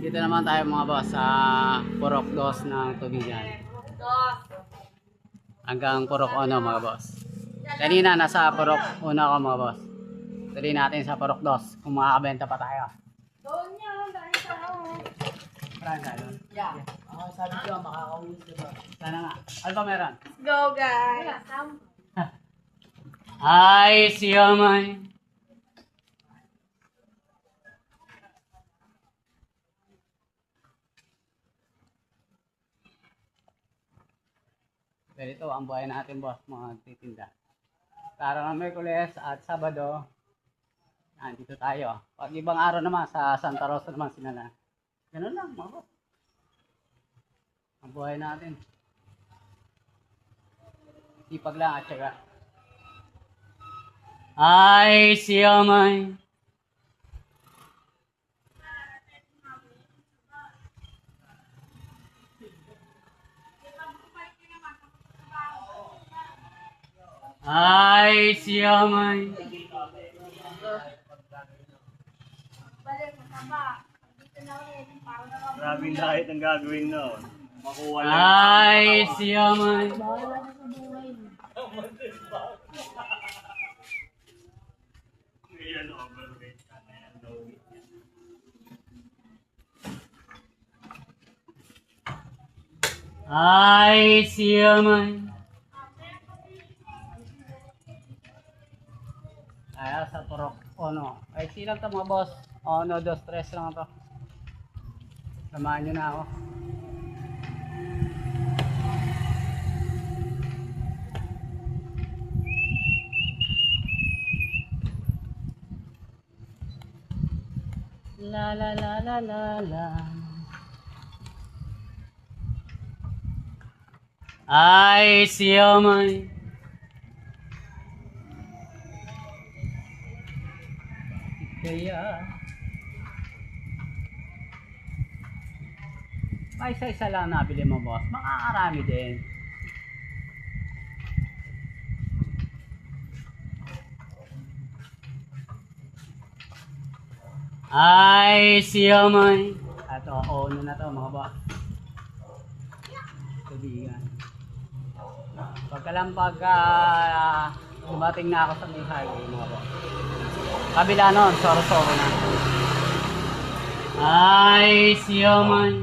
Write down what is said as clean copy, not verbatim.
Dito naman tayo mga boss sa Purok 2 ng Tubigan. Hanggang Purok 1 mga boss. Kanina nasa Purok 1 ako mga boss. Tuloy natin sa Purok 2 kung makakabenta pa tayo. Doon niya, dahil sa ako. Marami tayo. Yeah. Sabi ko, makakawin diba? Sana nga. Ano pa meron? Let's go, guys. Ay, siya man. Ganito ang buhay natin boss, mga titinda. Para ng Miyerkules at Sabado, dito tayo. Pag ibang araw naman, sa Santa Rosa naman sinala. Ganun lang mga boss. Ang buhay natin. Sipag lang at syaga. Ay, siya man. Ay, siya man. Balik, masama. Dito na ulit. Parang nakabalik. Maraming diet ang gagawin noon. Makuha lang. Ay, siya man. Bawal na sa buhay. Ayan, overweight ka na yan. No. Ay, siya man. Ay, sa Purok 1. Ay, silang ito mga boss. 1, 2, 3 lang ito. Samahan nyo na ako. La la la la la la. Ay, siya man. Kaya ay isa-isa lang nabili mo boss, makakarami din. Ay, siya man. Ito, ono na to mga boss. Tubigan. Pagka dumating na ako sa may highway mga boss. Kabila nun, soro-soro na. Ay, siya man.